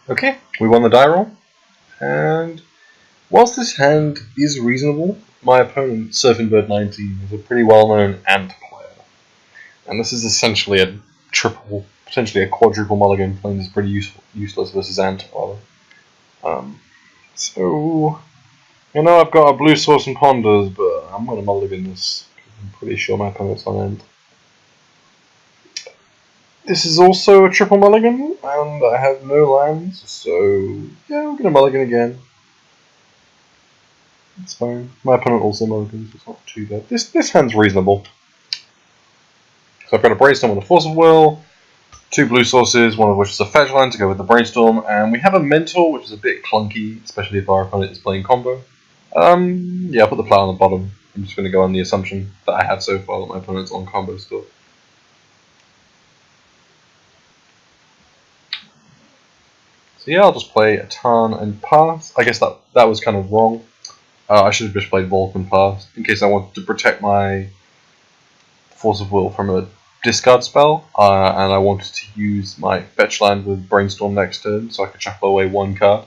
Okay, we won the die roll, and whilst this hand is reasonable, my opponent, Surfing Bird 19, is a pretty well-known ant player, and this is essentially a triple, potentially a quadruple mulligan, playing is pretty useless versus ant, rather. So, I've got a blue source and ponders, but I'm going to mulligan this. I'm pretty sure my opponent's on end. This is also a triple mulligan, and I have no lands, so yeah, we're going to mulligan again. It's fine. My opponent also mulligans, so it's not too bad. This hand's reasonable. So I've got a Brainstorm with a Force of Will, 2 blue sources, one of which is a fetch land to go with the Brainstorm, and we have a Mentor, which is a bit clunky, especially if our opponent is playing combo. Yeah, I'll put the plow on the bottom. I'm just going to go on the assumption that I have so far that my opponent's on combo still. So yeah, I'll just play a Tarn and pass. I guess that was kind of wrong. I should have just played Vulcan pass, in case I wanted to protect my Force of Will from a discard spell, and I wanted to use my fetch land with Brainstorm next turn, so I could shuffle away 1 card.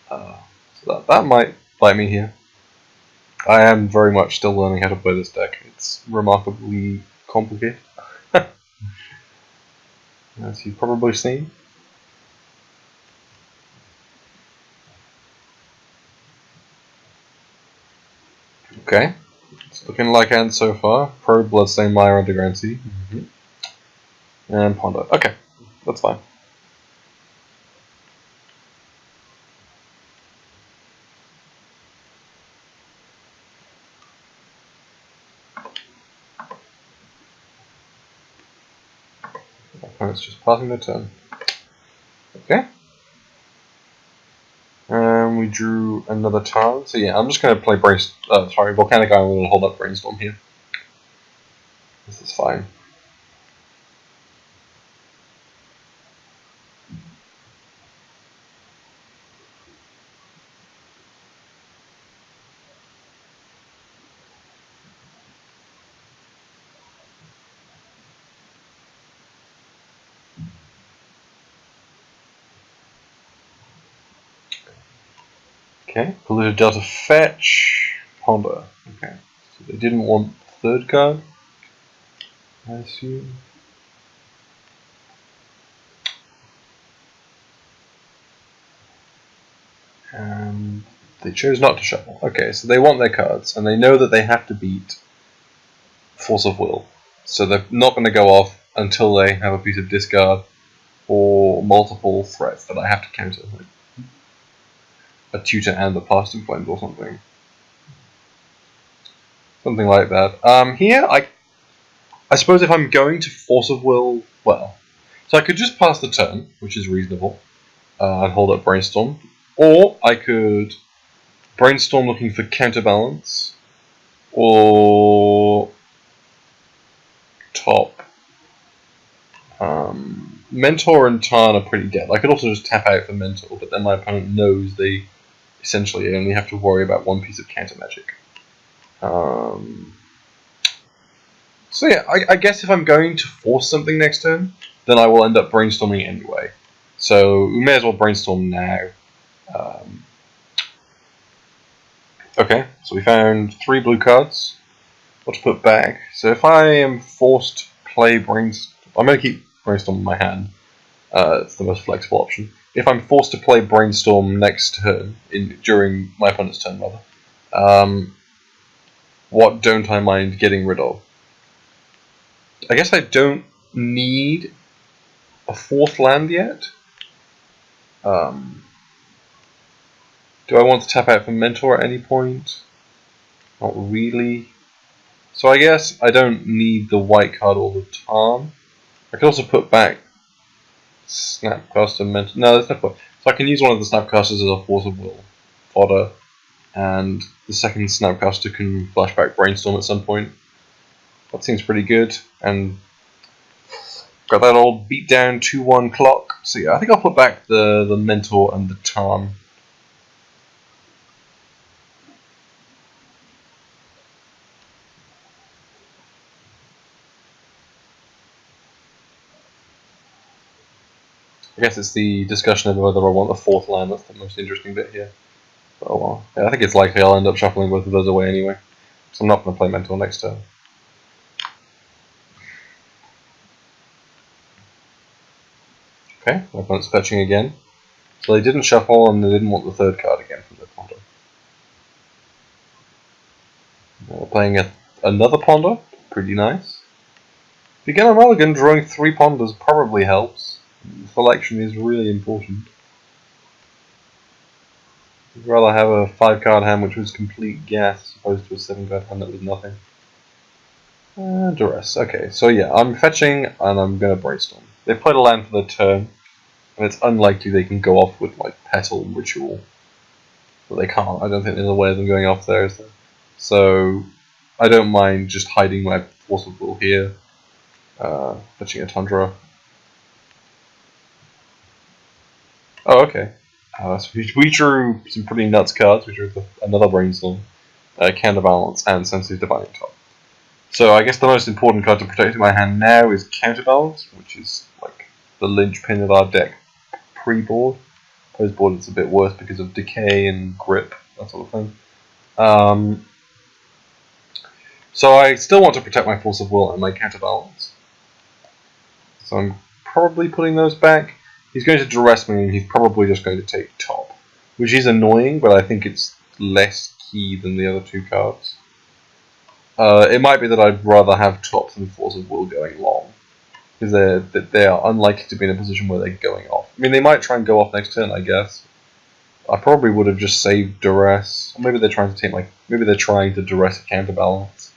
So that might bite me here. I am very much still learning how to play this deck. It's remarkably complicated, as you've probably seen. Okay, it's looking like end so far. Pro, Bloodstained Mire, Underground Sea. And Ponder. Okay, that's fine. It's just passing the turn. Okay. And we drew another Tarn. So yeah, I'm just going to play Volcanic Island and hold up Brainstorm here. This is fine. Okay, Polluted Delta fetch, Ponder. Okay, so they didn't want the 3rd card, I assume. And they chose not to shuffle. Okay, so they want their cards, and they know that they have to beat Force of Will. So they're not going to go off until they have a piece of discard or multiple threats that I have to counter. Like a tutor and the Past in Flames or something. Something like that. Here, I suppose if I'm going to Force of Will, well, so I could just pass the turn, which is reasonable, and hold up Brainstorm, or I could Brainstorm looking for counterbalance, or top. Mentor and Tarn are pretty dead. I could also just tap out for Mentor, but then my opponent knows they essentially only have to worry about 1 piece of counter magic. So yeah, I guess if I'm going to force something next turn, then I will end up brainstorming anyway. So we may as well brainstorm now. Okay, so we found 3 blue cards. What to put back? So if I am forced to play brainstorm, I'm going to keep brainstorm in my hand. It's the most flexible option. If I'm forced to play brainstorm next turn, during my opponent's turn rather, what don't I mind getting rid of? I guess I don't need a 4th land yet. Do I want to tap out for Mentor at any point? Not really. So I guess I don't need the white card all the time. I could also put back Snapcaster Mentor. No, there's no point. So I can use one of the Snapcasters as a Force of Will fodder, and the second Snapcaster can flashback Brainstorm at some point. That seems pretty good, and got that old beat down 2-1 clock. So yeah, I think I'll put back the Mentor and the Tarn. I guess it's the discussion of whether I want a fourth land that's the most interesting bit here. But, oh well. Yeah, I think it's likely I'll end up shuffling both of those away anyway. So I'm not going to play Mentor next turn. Okay, my opponent's fetching again. So they didn't shuffle and they didn't want the third card again from their Ponder. We're playing another Ponder. Pretty nice. If you get a mulligan, drawing 3 Ponders probably helps. Selection is really important. I'd rather have a 5-card hand which was complete gas as opposed to a 7-card hand that was nothing. Duress. Okay, so yeah, I'm fetching and I'm going to Brainstorm. They played a land for the turn, and it's unlikely they can go off with like Petal Ritual. But they can't. I don't think there's a way of them going off there, is there? So I don't mind just hiding my Force of Will here. Fetching a Tundra. Oh, okay. So we drew some pretty nuts cards. We drew another Brainstorm, Counterbalance, and Sensitive Divining Top. So I guess the most important card to protect in my hand now is Counterbalance, which is like the linchpin of our deck pre-board. Post-board it's a bit worse because of Decay and Grip, that sort of thing. So I still want to protect my Force of Will and my Counterbalance. So I'm probably putting those back. He's going to Duress me and he's probably just going to take Top, which is annoying, but I think it's less key than the other 2 cards. It might be that I'd rather have Top than Force of Will going long, because they are unlikely to be in a position where they're going off. I mean, they might try and go off next turn, I guess. I probably would have just saved Duress. Or maybe they're trying to take maybe they're trying to Duress a Counterbalance.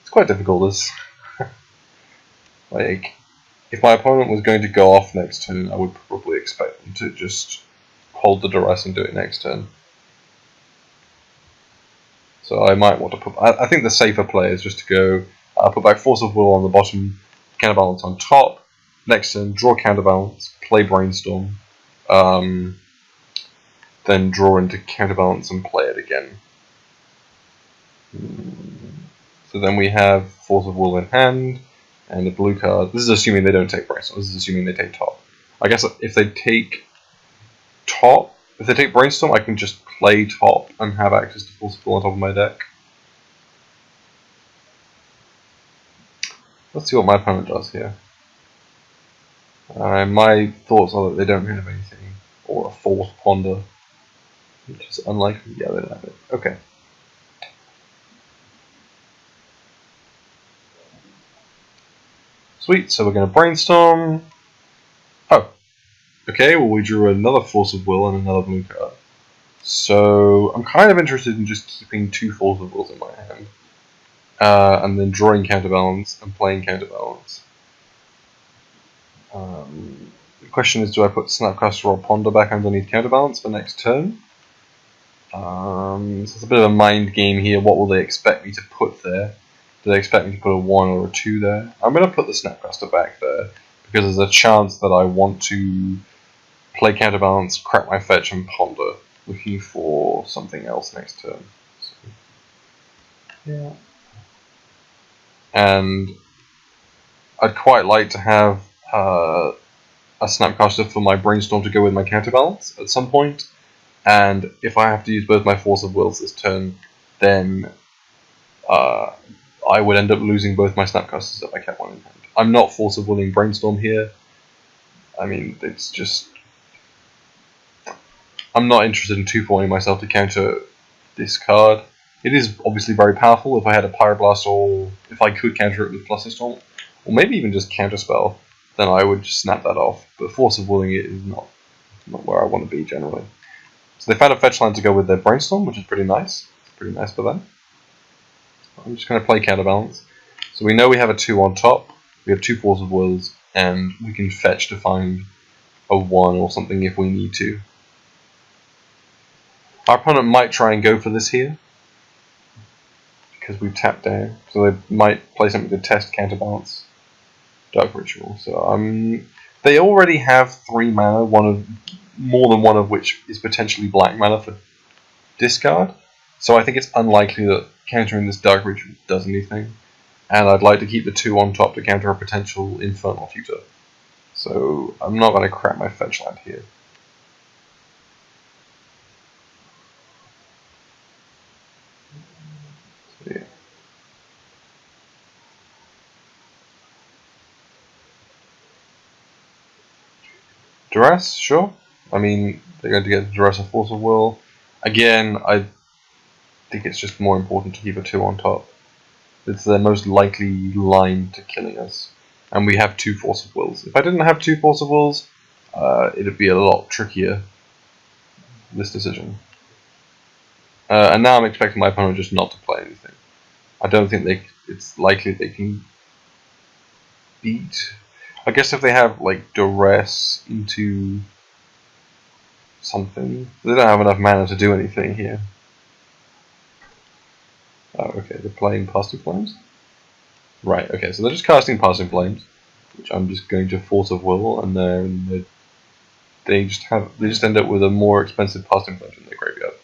It's quite difficult, this. Like, if my opponent was going to go off next turn, I would probably expect them to just hold the Duress and do it next turn. So I might want to put... I think the safer play is just to go... put back Force of Will on the bottom, Counterbalance on top, next turn, draw Counterbalance, play Brainstorm, then draw into Counterbalance and play it again. So then we have Force of Will in hand, and a blue card. This is assuming they don't take Brainstorm, this is assuming they take Top. I guess if they take Top, if they take Brainstorm, I can just play Top and have access to Force of Will on top of my deck. Let's see what my opponent does here. My thoughts are that they don't have anything, or a 4th Ponder, which is unlikely. Yeah, they don't have it. Okay. Sweet, so we're going to Brainstorm. Oh. Okay, well we drew another Force of Will and another blue card. So I'm kind of interested in just keeping 2 Force of Wills in my hand. And then drawing Counterbalance and playing Counterbalance. The question is, do I put Snapcaster or Ponder back underneath Counterbalance for next turn? So it's a bit of a mind game here. What will they expect me to put there? Do they expect me to put a 1 or a 2 there? I'm going to put the Snapcaster back there, because there's a chance that I want to play Counterbalance, crack my fetch, and Ponder, looking for something else next turn. So, yeah. And I'd quite like to have a Snapcaster for my Brainstorm to go with my Counterbalance at some point. And if I have to use both my Force of Wills this turn, then I would end up losing both my Snapcasters if I kept one in hand. I'm not Force of Willing Brainstorm here. I mean, it's just... I'm not interested in 2-4ing myself to counter this card. It is obviously very powerful. If I had a Pyroblast, or if I could counter it with Plus Storm, or maybe even just Counterspell, then I would just snap that off. But Force of Willing it is not where I want to be generally. So they found a fetch line to go with their Brainstorm, which is pretty nice. It's pretty nice for them. I'm just going to play Counterbalance. So we know we have a 2 on top, we have 2 Force of Wills, and we can fetch to find a 1 or something if we need to. Our opponent might try and go for this here, because we've tapped down. So they might play something to test Counterbalance, Dark Ritual. So they already have 3 mana, more than one of which is potentially black mana for discard. So I think it's unlikely that countering this Dark Ritual does anything. And I'd like to keep the 2 on top to counter a potential Infernal Tutor. So I'm not going to crap my fetch land here. So, yeah. Duress, sure. I mean, they're going to get Duress or Force of Will. Again, I think it's just more important to keep a 2 on top. It's the most likely line to killing us. And we have 2 Force of Wills. If I didn't have 2 Force of Wills, it'd be a lot trickier, this decision. And now I'm expecting my opponent just not to play anything. I don't think it's likely they can beat. I guess if they have like Duress into something, they don't have enough mana to do anything here. Oh, okay, they're playing Passing Flames? Right, okay, so they're just casting Passing Flames, which I'm just going to Force of Will, and then they just end up with a more expensive Passing Flames in their graveyard.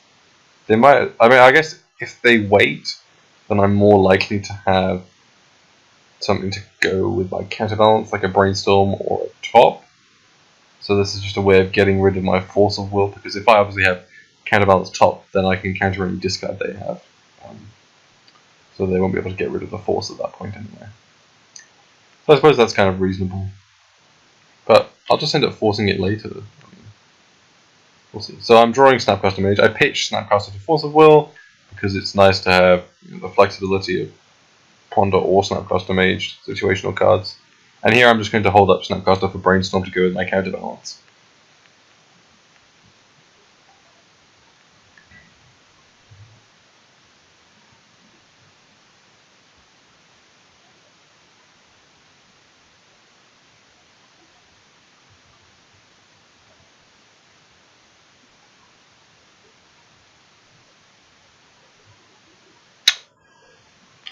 They might, I mean, I guess if they wait, then I'm more likely to have something to go with my counterbalance, like a Brainstorm or a Top. So this is just a way of getting rid of my Force of Will, because if I obviously have counterbalance Top, then I can counter any discard they have. So they won't be able to get rid of the Force at that point anyway. So I suppose that's kind of reasonable. But I'll just end up forcing it later. We'll see. So I'm drawing Snapcaster Mage. I pitch Snapcaster to Force of Will because it's nice to have the flexibility of Ponder or Snapcaster Mage situational cards. And here I'm just going to hold up Snapcaster for Brainstorm to go with my counterbalance.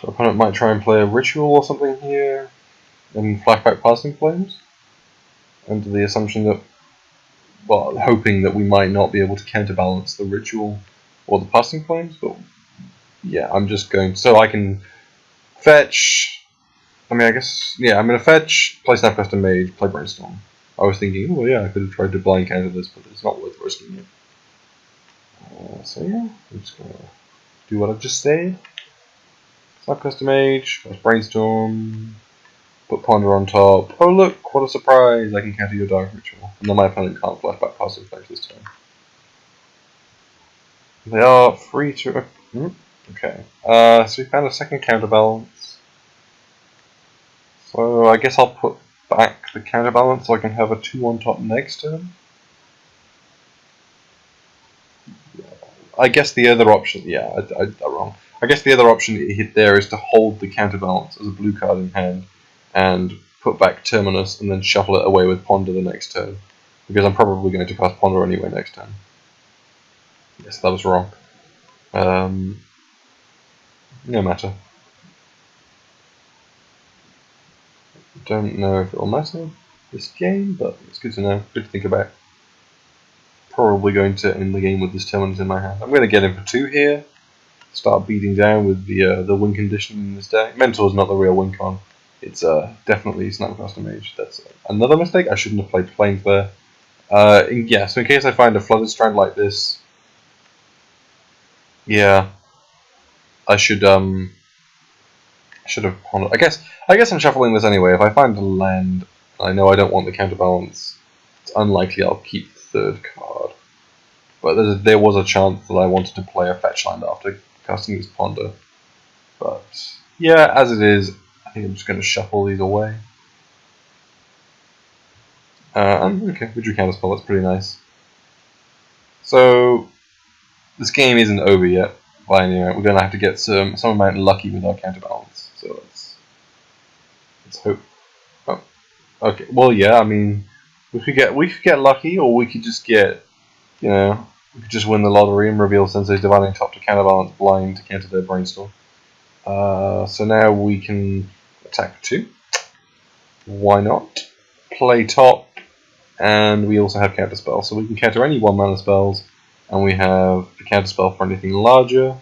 So opponent might try and play a Ritual or something here, and flashback Passing Flames, under the assumption that, well, hoping that we might not be able to counterbalance the Ritual or the Passing Flames, but yeah, I'm just going, so I can fetch, I mean, I guess, yeah, I'm going to fetch, play Snapcaster Mage, play Brainstorm. I was thinking, oh yeah, I could have tried to blind counter this, but it's not worth risking it. So yeah, I'm just going to do what I've just said. Snapcaster Mage, Brainstorm, put Ponder on top. Oh look, what a surprise, I can counter your Dark Ritual. And then my opponent can't flashback Passing Flames this turn. They are free to... okay, so we found a second counterbalance. So I guess I'll put back the counterbalance so I can have a 2 on top next turn. I guess the other option, yeah, I did that wrong. I guess the other option that you hit there is to hold the counterbalance as a blue card in hand and put back Terminus and then shuffle it away with Ponder the next turn. Because I'm probably going to cast Ponder anyway next turn. Yes, that was wrong. No matter. Don't know if it'll matter this game, but it's good to know, good to think about. Probably going to end the game with this Terminus in my hand. I'm going to get in for 2 here. Start beating down with the win condition in this deck. Mentor's not the real win con. It's definitely Snapcaster Mage. That's another mistake. I shouldn't have played Plains there. Yeah, so in case I find a Flooded Strand like this, yeah, I should have pondered. I guess I'm shuffling this anyway. If I find a land, I know I don't want the counterbalance. It's unlikely I'll keep the third card. But there was a chance that I wanted to play a fetch land after casting this Ponder. But yeah, as it is, I think I'm just going to shuffle these away. Okay, we drew Counterspell, that's pretty nice. So, this game isn't over yet, by any rate. We're going to have to get some amount lucky with our counterbalance. So let's hope. Oh, okay, well yeah, I mean, we could get lucky, or we could just get, we could just win the lottery and reveal Sensei's Dividing Top to counterbalance blind to counter their Brainstorm. So now we can attack 2. Why not? Play top, and we also have counterspell, so we can counter any 1 mana spells, and we have a counterspell for anything larger.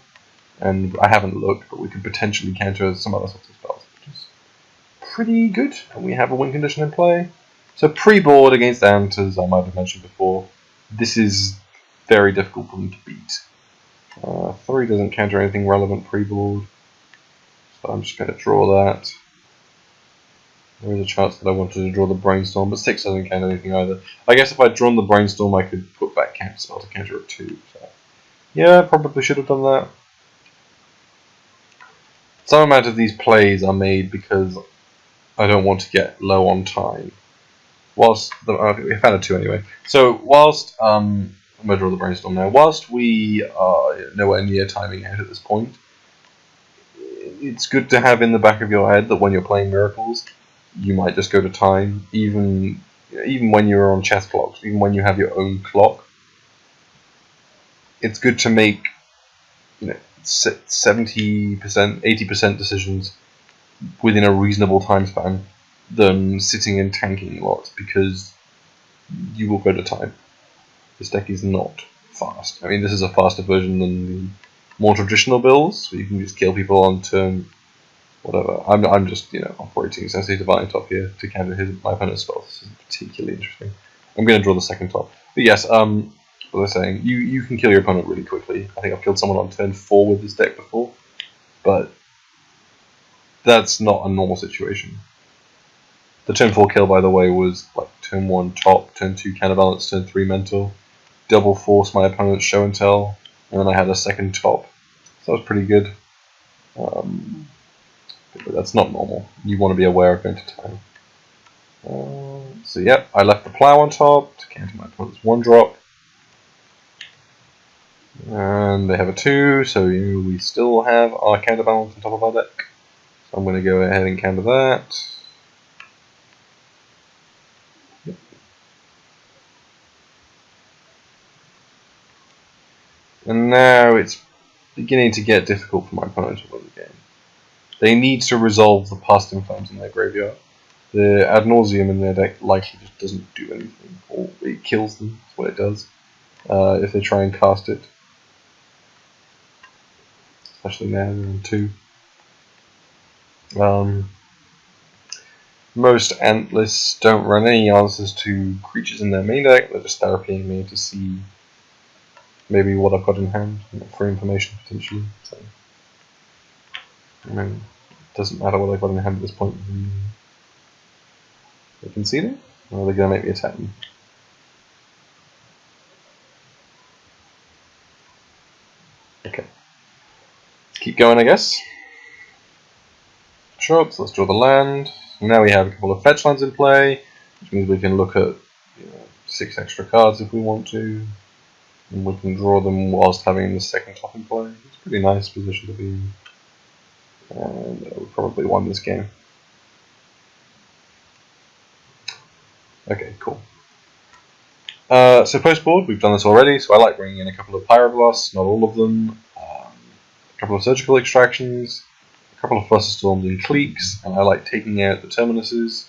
And I haven't looked, but we could potentially counter some other sorts of spells, which is pretty good. And we have a win condition in play. So pre-board against Ant, as I might have mentioned before, this is very difficult for them to beat. 3 doesn't counter anything relevant pre-board, so I'm just going to draw that. There is a chance that I wanted to draw the Brainstorm, but 6 doesn't counter anything either. I guess if I'd drawn the Brainstorm, I could put back Counterspell to counter it too. So. Yeah, probably should have done that. Some amount of these plays are made because I don't want to get low on time. Whilst we found a 2 anyway. So whilst I'm gonna draw the Brainstorm now. Whilst we are nowhere near timing out at this point, it's good to have in the back of your head that when you're playing Miracles, you might just go to time, even when you're on chess clocks, even when you have your own clock. It's good to make 70%, 80% decisions within a reasonable time span than sitting and tanking lots, because you will go to time. This deck is not fast. I mean, this is a faster version than the more traditional builds, so you can just kill people on turn, whatever. I'm just operating Sensei Divine top here to counter my opponent's spells. This is particularly interesting. I'm going to draw the second top. But yes, what was I saying? You can kill your opponent really quickly. I think I've killed someone on turn 4 with this deck before, but that's not a normal situation. The turn 4 kill, by the way, was like turn 1 top, turn 2 counterbalance, turn 3 mental, double force my opponent's show and tell, and then I had a second top. So that was pretty good. But that's not normal. You want to be aware of going to time. So yep, I left the plow on top to counter my opponent's 1-drop. And they have a 2, so we still have our counterbalance on top of our deck. So I'm going to go ahead and counter that. Yep. And now it's beginning to get difficult for my opponent to win the game. They need to resolve the past inflames in their graveyard. The Ad Nauseam in their deck likely just doesn't do anything, or it kills them, that's what it does, if they try and cast it. Especially now, they're on 2. Most Ant lists don't run any answers to creatures in their main deck, they're just therapying me to see maybe what I've got in hand, for information potentially. So, I mean, it doesn't matter what I've got in hand at this point. They concede it? Or are they going to make me attack them? Okay. Let's keep going, I guess. Sure, so let's draw the land. Now we have a couple of fetch lands in play, which means we can look at 6 extra cards if we want to. And we can draw them whilst having the second top in play. It's a pretty nice position to be in. And we probably won this game. Okay, cool. So post-board, we've done this already, so I like bringing in a couple of Pyroblasts, not all of them, a couple of Surgical Extractions, a couple of Fluster Storms and Cliques, and I like taking out the Terminuses,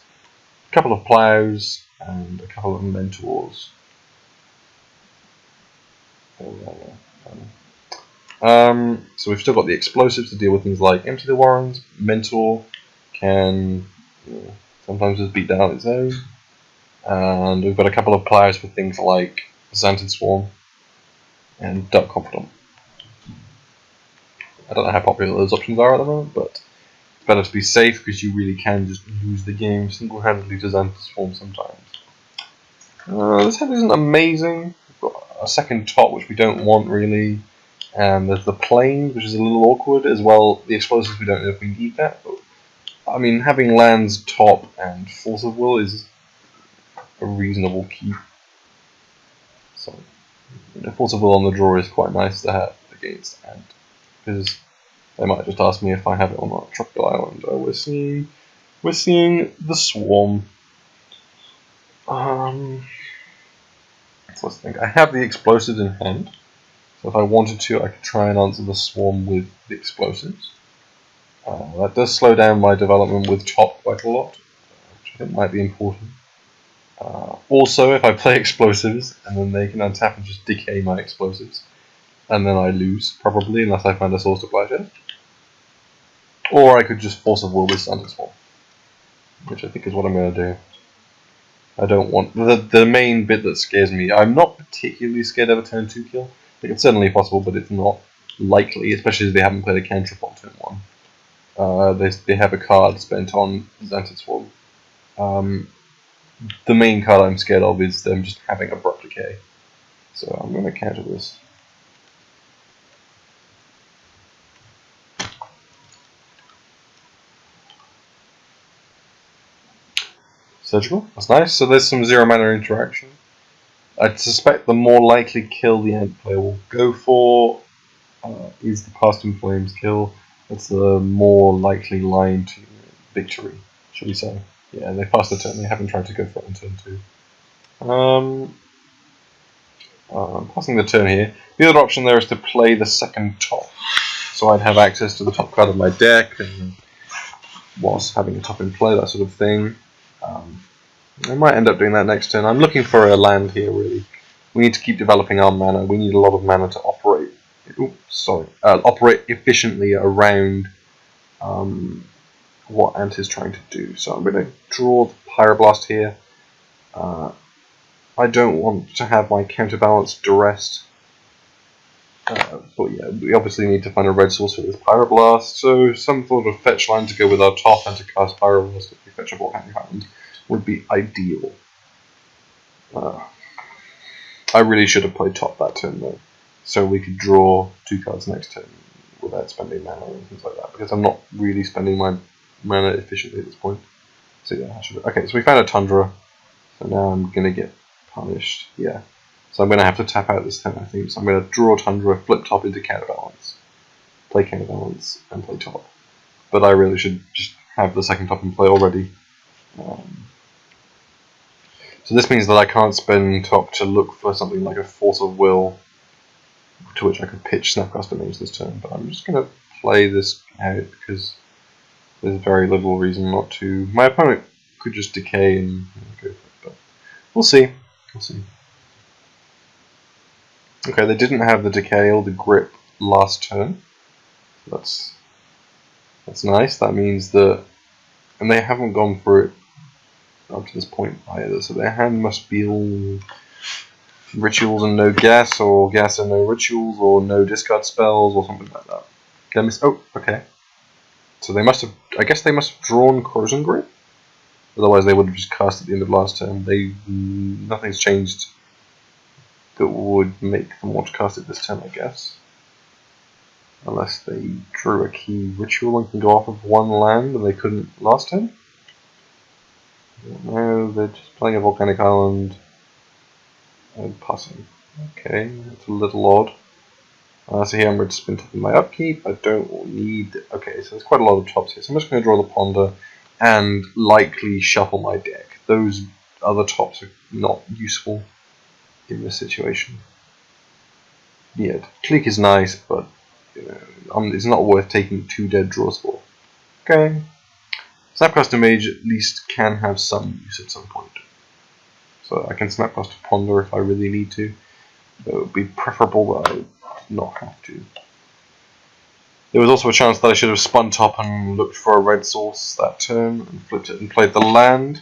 a couple of Plows, and a couple of Mentors. So we've still got the Explosives to deal with things like Empty the Warrens. Mentor can sometimes just beat down its own. And we've got a couple of Plows for things like Xantid Swarm and Duck Confidant. I don't know how popular those options are at the moment, but it's better to be safe because you really can just lose the game single-handedly to Xantid Swarm sometimes. This hand isn't amazing. We've got a second top, which we don't want really. And there's the Plains, which is a little awkward, as well. The Explosives, we don't know if we need that. But, I mean, having lands top and Force of Will is a reasonable keep. So, Force of Will on the draw is quite nice to have against Ant, because they might just ask me if I have it or not. Tropical Island. We're seeing the Swarm. So let's think. I have the Explosives in hand, so if I wanted to, I could try and answer the Swarm with the Explosives. That does slow down my development with top quite a lot, which I think might be important. Also, if I play Explosives, and then they can untap and just decay my Explosives, and then I lose, probably, unless I find a source to play it. Or I could just Force of Will this Xantid Swarm, which I think is what I'm going to do. I don't want the main bit that scares me. I'm not particularly scared of a turn 2 kill. Like, it's certainly possible, but it's not likely, especially as they haven't played a cantrip on turn 1. They have a card spent on Xanted Swarm. The main card I'm scared of is them just having Abrupt Decay. So I'm going to counter this. Surgical, that's nice. So there's some 0 mana interaction. I'd suspect the more likely kill the Ant player will go for is the Past in Flames kill. That's the more likely line to victory, should we say. Yeah, they passed the turn, they haven't tried to go for it on turn 2. Passing the turn here. The other option there is to play the second top. So I'd have access to the top card of my deck, and whilst having a top in play, that sort of thing. I might end up doing that next turn. I'm looking for a land here, really. We need to keep developing our mana. We need a lot of mana to operate. Operate efficiently around what Ant is trying to do. So I'm going to draw the Pyroblast here. I don't want to have my counterbalance duressed. But yeah, we obviously need to find a red source for this Pyroblast, so some sort of fetch line to go with our top and to cast Pyroblast if we fetch a Volcanic Island would be ideal. I really should have played top that turn though, so we could draw 2 cards next turn without spending mana and things like that, because I'm not really spending my mana efficiently at this point. So yeah, I should. Okay, so we found a Tundra, so now I'm going to get punished. Yeah. So I'm going to have to tap out this turn, I think. So I'm going to draw Tundra, flip top into counterbalance, play counterbalance, and play top. But I really should just have the second top in play already. So this means that I can't spend top to look for something like a Force of Will, to which I could pitch Snapcaster Mage this turn. But I'm just going to play this out because there's very little reason not to. My opponent could just decay and go for it, but we'll see. We'll see. Okay, they didn't have the decay or the grip last turn. That's nice. That means that, and they haven't gone for it up to this point either. So their hand must be all rituals and no gas, or gas and no rituals, or no discard spells, or something like that. Did I miss? Oh, okay. So they must have. I guess they must have drawn Corrosion Grip. Otherwise, they would have just cast at the end of last turn. Nothing's changed that would make them want to cast it this turn, I guess. Unless they drew a key ritual and can go off of one land and they couldn't last turn. No, they're just playing a Volcanic Island and passing. Okay, that's a little odd. So here I'm going to spin top in my upkeep. I don't need. Okay, so there's quite a lot of tops here. So I'm just going to draw the Ponder and likely shuffle my deck. Those other tops are not useful in this situation. Yeah, Clique is nice, but it's not worth taking 2 dead draws for. Okay. Snapcaster Mage at least can have some use at some point. So I can Snapcaster Ponder if I really need to. It would be preferable that I not have to. There was also a chance that I should have spun top and looked for a red source that turn and flipped it and played the land.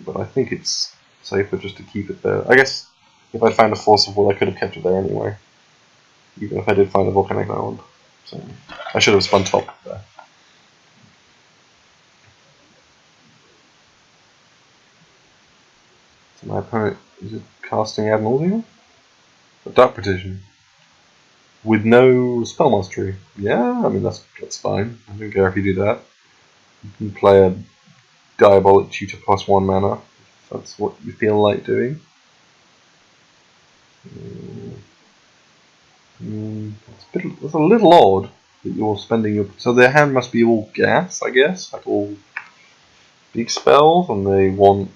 But I think it's safer just to keep it there. I guess if I'd found a Force of Will, I could have kept it there anyway. Even if I did find a Volcanic Island. So I should have spun top there. So my opponent is casting Ad Nauseam? A Dark Petition. With no Spell Mastery. Yeah, I mean that's fine. I don't care if you do that. You can play a Diabolic Tutor plus 1 mana, if that's what you feel like doing. It's a little odd that you're spending your. So their hand must be all gas, I guess, like all big spells, and they want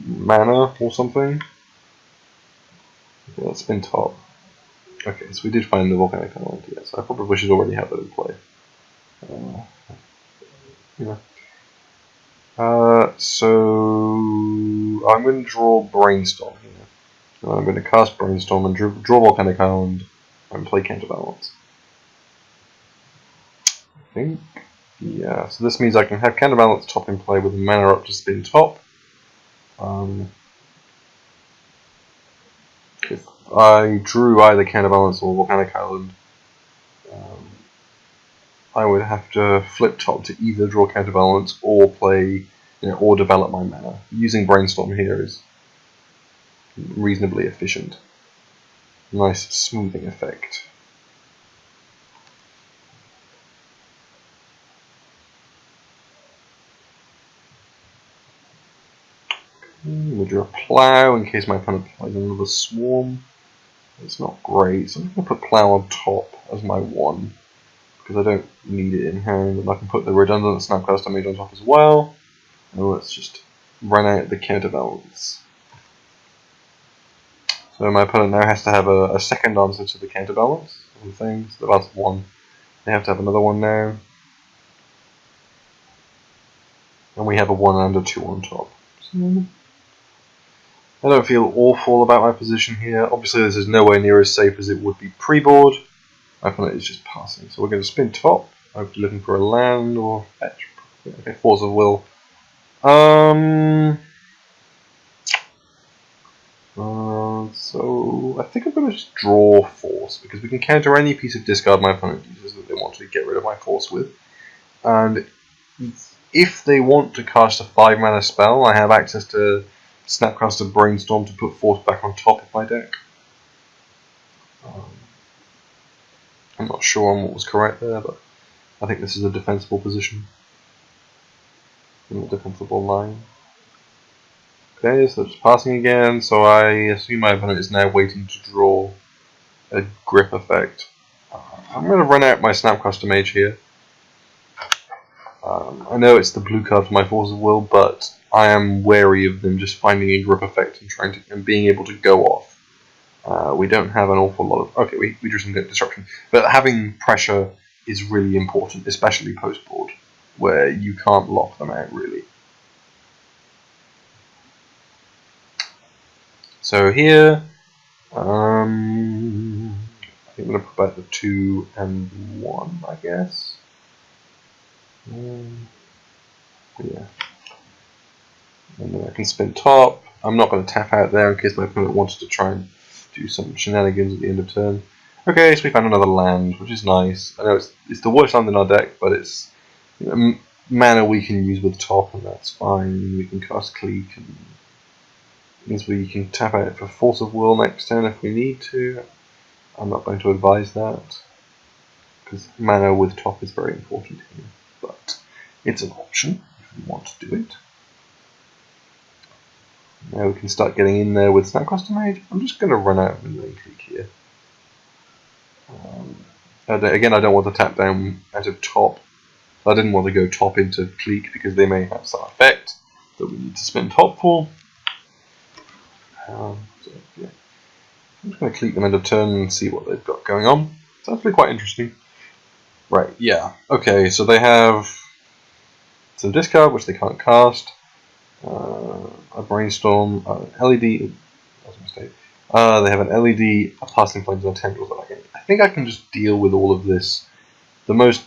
mana or something. Okay, let's spin top. Okay, so we did find the Volcanic Island, yeah, so I probably should already have that in play. So I'm going to draw Brainstorm here. I'm going to cast Brainstorm and draw Volcanic Island and play Counterbalance. I think, yeah, so this means I can have Counterbalance top in play with a mana up to spin top. If I drew either Counterbalance or Volcanic Island, I would have to flip top to either draw Counterbalance or play, or develop my mana. Using Brainstorm here is reasonably efficient. Nice smoothing effect. We'll draw a Plow in case my opponent plays another Swarm. It's not great, so I'm going to put Plow on top as my 1, because I don't need it in hand, and I can put the redundant Snapcaster Mage on top as well. And let's just run out the Counterbalance. So my opponent now has to have a second answer to the Counterbalance of things. That's 1. They have to have another one now. And we have a 1 and a 2 on top. So I don't feel awful about my position here. Obviously this is nowhere near as safe as it would be pre-board. My opponent is just passing. So we're going to spin top. I'll be looking for a land or fetch. Okay, Force of Will. So I think I'm going to just draw Force, because we can counter any piece of discard my opponent uses that they want to get rid of my Force with. And if they want to cast a 5 mana spell, I have access to Snapcaster Brainstorm to put Force back on top of my deck. I'm not sure on what was correct there, but I think this is a defensible position. In a defensible line. Okay, so it's passing again, so I assume my opponent is now waiting to draw a grip effect. I'm going to run out my Snapcaster Mage here. I know it's the blue card for my Force of Will, but I am wary of them just finding a grip effect and being able to go off. We don't have an awful lot of... Okay, we drew some good disruption. But having pressure is really important, especially post-board, where you can't lock them out, really. So here, I think I'm going to put back the 2 and 1, I guess. Yeah. And then I can spin top. I'm not going to tap out there in case my opponent wanted to try and do some shenanigans at the end of turn. Okay, so we found another land, which is nice. I know it's the worst land in our deck, but it's mana we can use with top, and that's fine. We can cast Clique, and it means we can tap out for Force of Will next turn if we need to. I'm not going to advise that, because mana with top is very important here, but it's an option if we want to do it. Now we can start getting in there with Snapcaster Mage. I'm just going to run out of Milling Clique here. Again, I don't want to tap down out of top. I didn't want to go top into Clique because they may have some effect that we need to spend top for. So, yeah. I'm just going to Clique them end of turn and see what they've got going on. It's actually quite interesting. Right, yeah. Okay, so they have some discard, which they can't cast. A Brainstorm, LED. That was a mistake. They have an LED, a Passing Flames, and a Tendrils. I think I can just deal with all of this. The most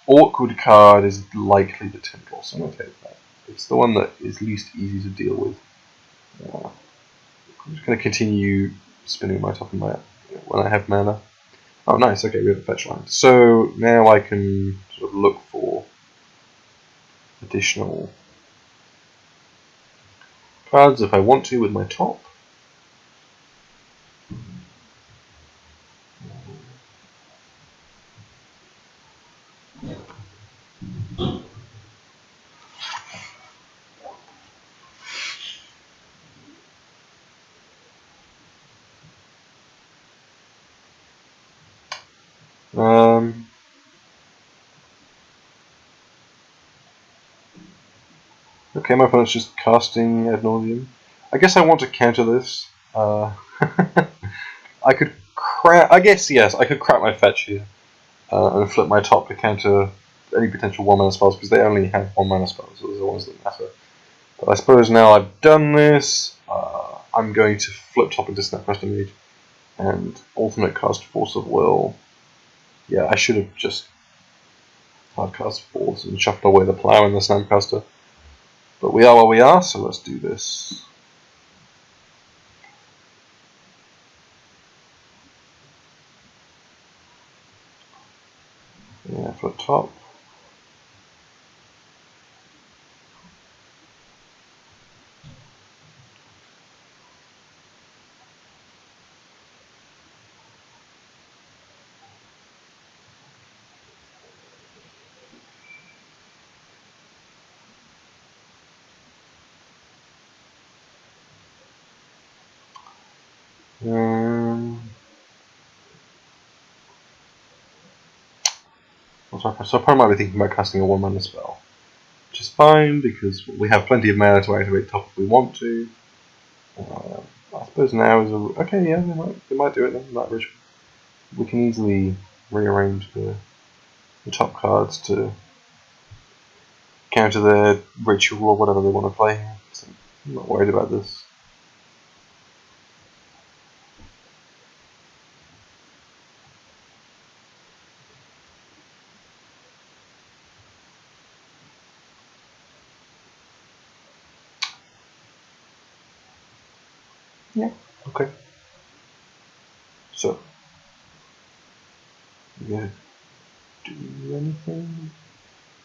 awkward card is likely the Tendrils, so I'm going to take that. It's the one that is least easy to deal with. I'm just going to continue spinning my top of my when I have mana. Oh, nice. Okay, we have a fetch line. So now I can sort of look for additional cards if I want to with my top. Okay, my opponent's just casting ad nauseum. I guess I want to counter this. I could crap. I guess yes, I could crap my fetch here and flip my top to counter any potential 1 mana spells because they only have 1 mana spells, so those are the ones that matter. But I suppose now I've done this, I'm going to flip top into Snapcaster Mage and alternate cast Force of Will. Yeah, I should have just hard cast Force and shuffled away the Plow and the Snapcaster. But we are where we are, so let's do this. Yeah, for the top. So I probably might be thinking about casting a 1-mana spell, which is fine because we have plenty of mana to activate top if we want to. I suppose now is okay. Yeah, they might do it then. That ritual. We can easily rearrange the top cards to counter their ritual or whatever they want to play. So I'm not worried about this. Yeah. Okay. So, yeah. Do anything?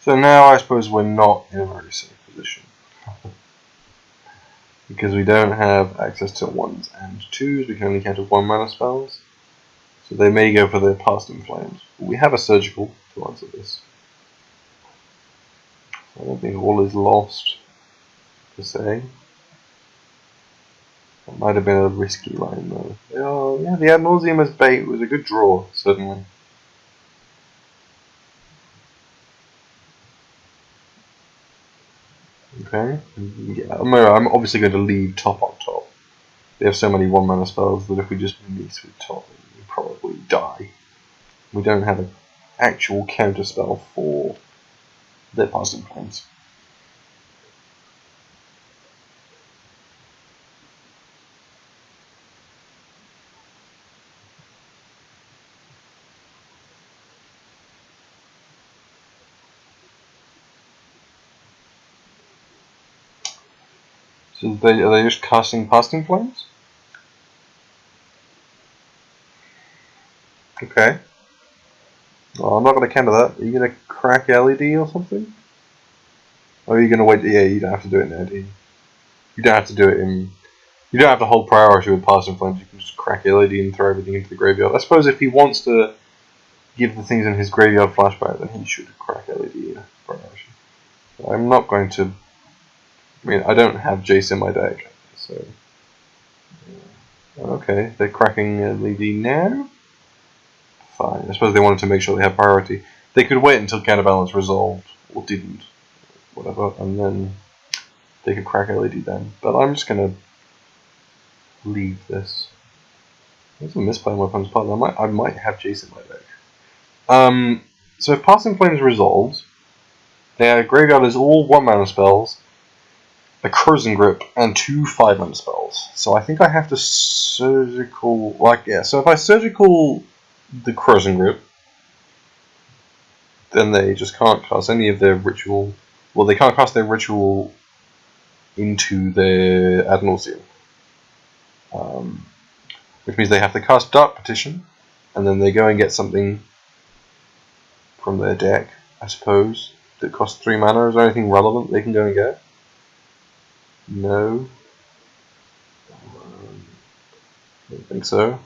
So now I suppose we're not in a very safe position. Because we don't have access to 1s and 2s, we can only counter 1-mana spells. So they may go for their Past in Flames. But we have a Surgical to answer this. So I don't think all is lost, per se. That might have been a risky line though. Oh, yeah, the Ad Nauseam as bait was a good draw, certainly. Okay. Yeah, I'm obviously going to leave top on top. They have so many 1-mana spells that if we just miss with top, we probably die. We don't have an actual counter spell for their Past in Flames. So are they just casting Past in Flames? Okay. Well, I'm not going to counter that. Are you going to crack LED or something? Or are you going to wait? Yeah, you don't have to do it now, do you? You don't have to do it in. You don't have to hold priority with Past in Flames. You can just crack LED and throw everything into the graveyard. I suppose if he wants to give the things in his graveyard flashback, then he should crack LED in priority. I'm not going to. I mean, I don't have Jace in my deck, so. Okay, they're cracking LED now? Fine. I suppose they wanted to make sure they have priority. They could wait until counterbalance resolved, or didn't, whatever, and then they could crack LED then. But I'm just gonna leave this. There's a misplaying weapons part. I might have Jace in my deck. So if Passing Flames resolves, their graveyard is all 1-mana spells, a Crozen Grip, and 2 5-mana spells. So I think I have to surgical. So if I surgical the Crozen Grip, then they just can't cast any of their ritual. Well, they can't cast their ritual into their Ad Nauseam. Which means they have to cast Dark Petition, and then they go and get something from their deck, I suppose, that costs 3 mana. Is there anything relevant they can go and get? No. I don't think so.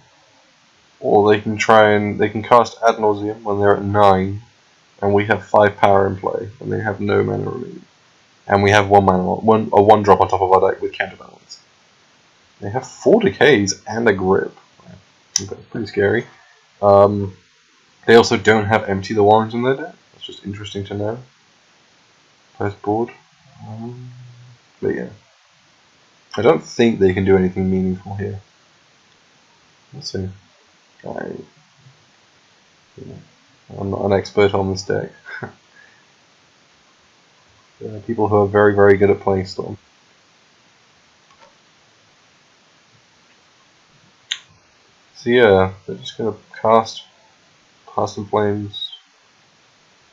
Or they can they can cast Ad Nauseam when they're at 9, and we have 5 power in play, and they have no mana remaining. And we have 1 mana, a 1 drop on top of our deck with counterbalance. They have 4 decays and a grip. Okay, pretty scary. They also don't have Empty the Warrens in their deck. That's just interesting to know. Post board. But yeah. I don't think they can do anything meaningful here. Let's see. I'm not an expert on this deck. There are people who are very, very good at playing Storm. So yeah, they're just going to cast Past in Flames.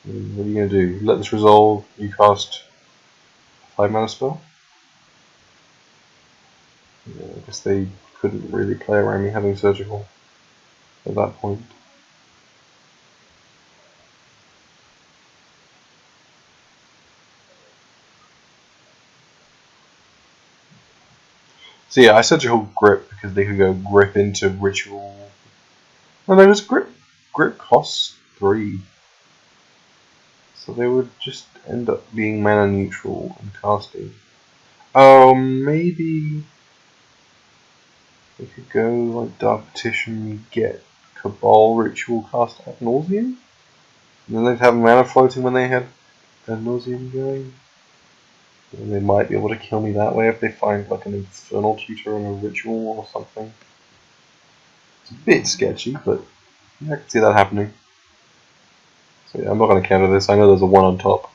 What are you going to do? Let this resolve, you cast 5-mana spell? Yeah, I guess they couldn't really play around me having Surgical at that point. So yeah, I said to hold grip because they could go grip into ritual. No, there was grip costs 3. So they would just end up being mana neutral and casting. Oh, maybe they could go like Dark Petition, get Cabal Ritual cast ad nauseam? And then they'd have mana floating when they had ad nauseam going. And they might be able to kill me that way if they find like an Infernal Tutor and a Ritual or something. It's a bit sketchy, but yeah, I can see that happening. So yeah, I'm not going to counter this. I know there's a 1 on top.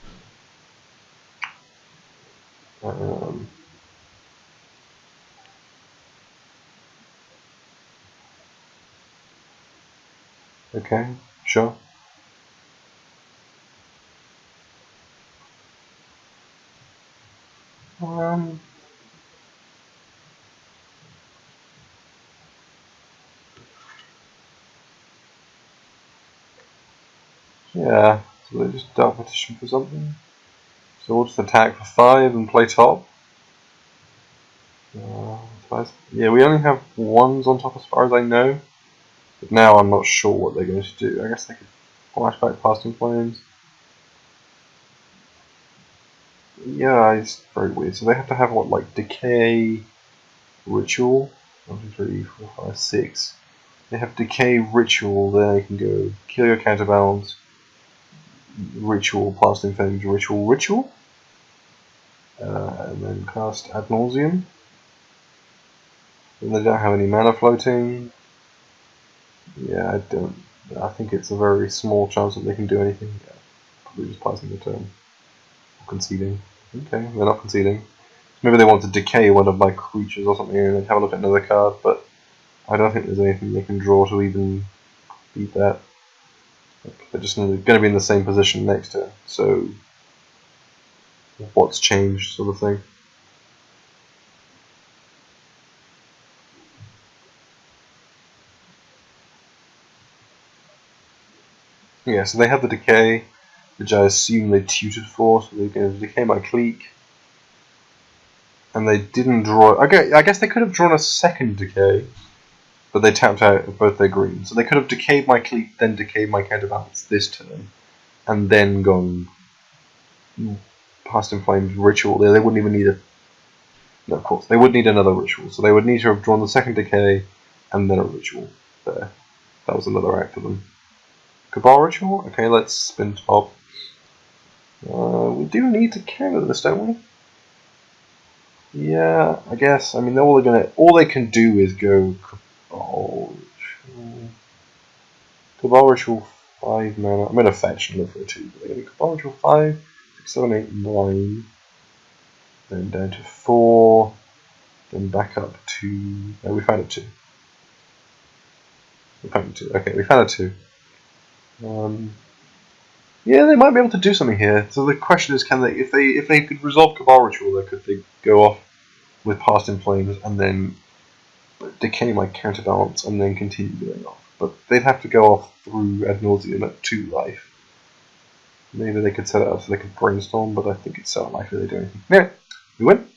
Okay, sure. Yeah, so they just Dark Petition for something. So we'll just attack for 5 and play top. Yeah, we only have 1s on top as far as I know. But now I'm not sure what they're going to do. I guess they could flashback past in flames. Yeah, it's very weird. So they have to have what, like decay, ritual? 1, 2, 3, 4, 5, 6. They have decay, ritual. Then they can go kill your counterbalance. Ritual, past in flames, ritual. And then cast ad nauseam. And they don't have any mana floating. Yeah, I think it's a very small chance that they can do anything. Yeah, probably just passing the turn. Or conceding. Okay, they're not conceding. Maybe they want to decay one of my creatures or something and then have a look at another card, but I don't think there's anything they can draw to even beat that. They're just going to be in the same position next turn, so what's changed sort of thing. Yeah, so they have the decay, which I assume they tutored for, so they're going to decay my clique. And they didn't draw. Okay, I guess they could have drawn a second decay, but they tapped out of both their greens. So they could have decayed my clique, then decayed my counterbalance this turn, and then gone past in flames ritual. They wouldn't even need a. No, of course they would need another ritual. So they would need to have drawn the second decay, and then a ritual. There, that was another act for them. Cabal ritual. Okay, let's spin top. We do need to counter this, don't we? Yeah, I guess. I mean, all they can do is go Cabal Ritual. Cabal Ritual 5 mana. I'm gonna fetch and look for a 2. But they're gonna Cabal Ritual 5, 6, 7, 8, 9. Then down to 4. Then back up to. No, we found a 2. We found a 2. Okay, we found a 2. Yeah, they might be able to do something here. So the question is, can they? If they could resolve Cabal Ritual, could they go off with Past in Flames and then decay my counterbalance and then continue going off? But they'd have to go off through ad nauseam at 2 life. Maybe they could set it up so they could brainstorm, but I think it's so unlikely they do anything. Anyway, we win.